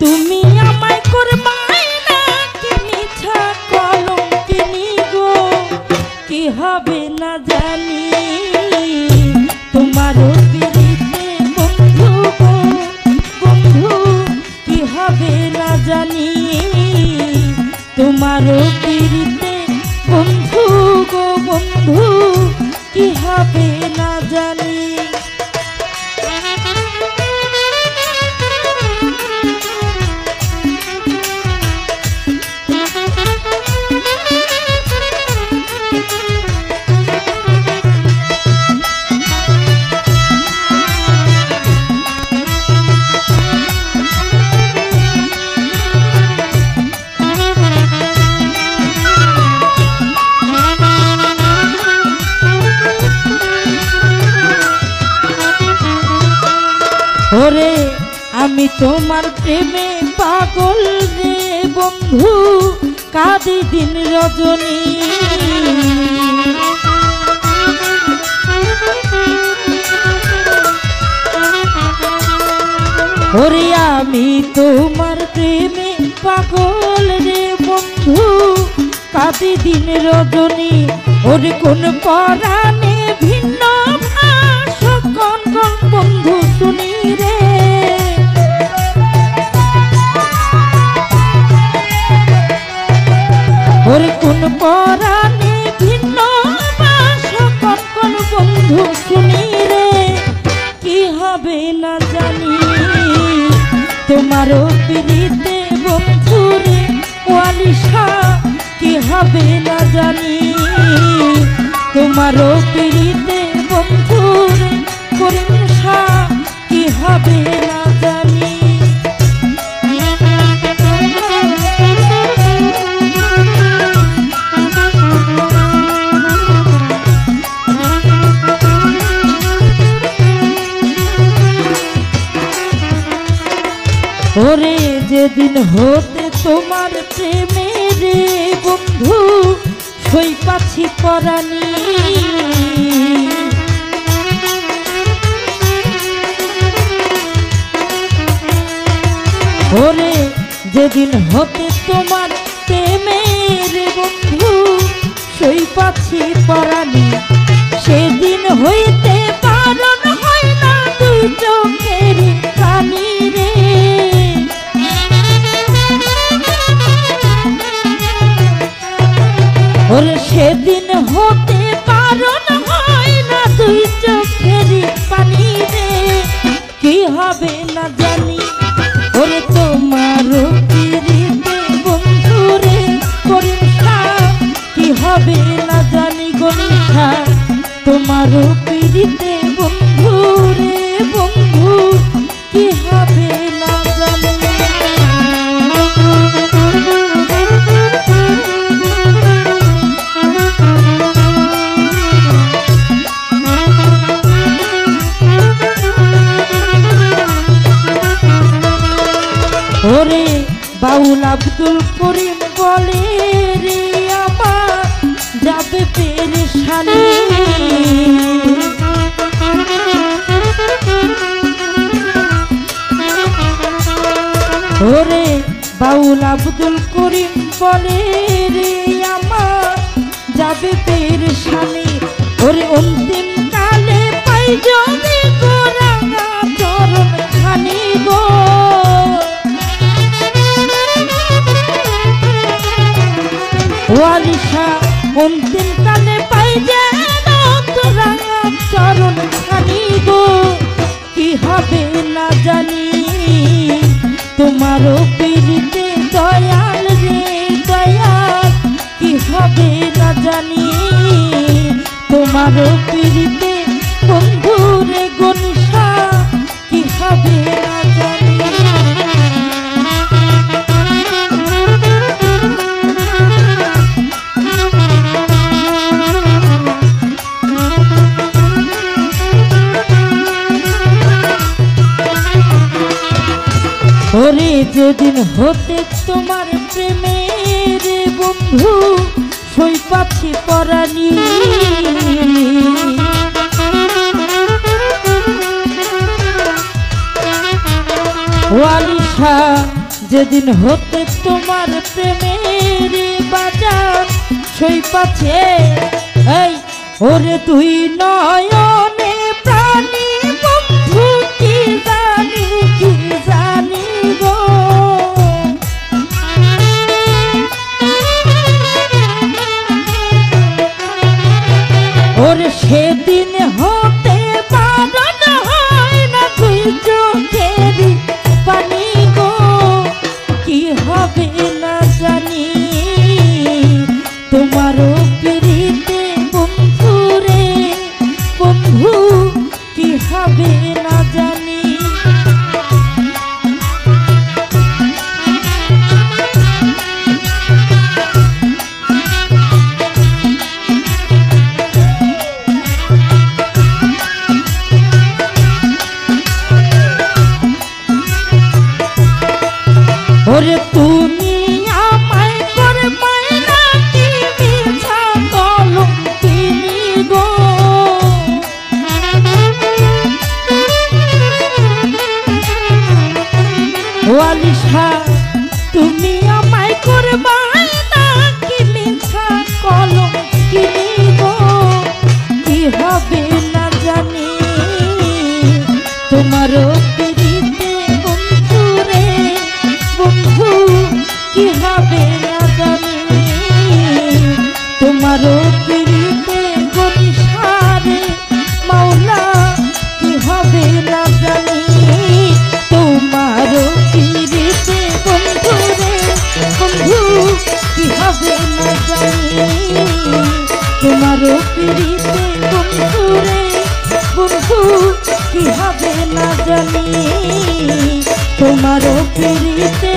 তুমি আমায় করবাই না কি মিছা কলঙ্কিনী গো, কি হবে না জানি তোমারও পিরিতে বন্ধু গো বন্ধু, কি হবে না জানি তোমারও পিরিতে বন্ধু গো বন্ধু, কি হবে না জানি। ওরে আমি তোমার প্রেমে পাগল রে বন্ধু, কাঁদি দিন রজনী। ওরে আমি তোমার প্রেমে পাগল রে বন্ধু, কাঁদি দিন রজনী। ওরে কোন পরাণে ভিন্ন ভাষা কোন কোন বন্ধু শুনি রে, ওরে কোন পরাণে ভিন্ন ভাষা কোন কোন বন্ধু শুনি রে, কি হবে না জানি তোমারও পিরিতে বন্ধু রে ওয়ালিশা, কি হবে না জানি তোমারও পিরিতে বন্ধু রে করিমশা, কি হবে না জানি। ওরে যেদিন হতে তোমার প্রেমে রে বন্ধু সই পাছি পরাণী, ওরে যেদিন হতে তোমার প্রেমে রে বন্ধু সই পাছি পরাণী, সেদিন হইতে বারণ হয় না দুই চোখের পানি রে, ওরে সেদিন হতে বারণ হয় না দুই চোখের পানি রে, কি হবে না জানি ওরে তোমারও পিরিতে বন্ধু রে করিমশা, কি হবে না জানি গনিশা তোমারও পিরিতে বন্ধু রে বন্ধু, কি হবে না জানি। ওরে বাউল আব্দুল করিম বলে রে আমার যাবে পেরেশানি, ওরে বাউল আব্দুল করিম বলে রে আমার যাবে পেরেশানি, ওরে অন্তিম কালে পাই যদি গোরাঙা চরণ খানি গো, ওয়ালিশা অন্তিম কালে পাই যেন রাঙা চরণ খানি গো, কি হবে না জানি তোমারও পিরিতে দয়াল রে দয়াল, কি হবে না জানি তোমারও পিরিতে বন্ধু রে গনিশা, কি হবে না জানি। ওরে যেদিন হতে তোমার প্রেমের বন্ধু সই পাছি পরাণী, ওয়ালিশা যেদিন হতে তোমার প্রেমের বাজার সই পাচ্ছে এই ওরে তুই নয়নে প্রাণী বন্ধু কি জানি গো ওরে সেদিন হতে বারণ হয় না তুই চোখেরই পানি গো কি হবে না জানি তোমারও পিড়িতে বন্ধু রে বন্ধু কি হবে না জানি ওরে তুমি আমায় করবে নাকি মিছা কলঙ্কিনী গো ও আলিশা তুমি আমায় করবে নাকি মিছা কলঙ্কিনী গো কি হবে না জানি তোমারও পিড়িতে বন্ধু রে বন্ধু কি হবে না জানি তোমারও পিড়িতে গরিসারে মাওলা কি হবে না জানি তোমারও পিড়িতে বন্ধু রে বন্ধু কি হবে না জানি তোমারও পিড়িতে বন্ধু রে বন্ধু কি হবে না জানি তোমারও পিড়িতে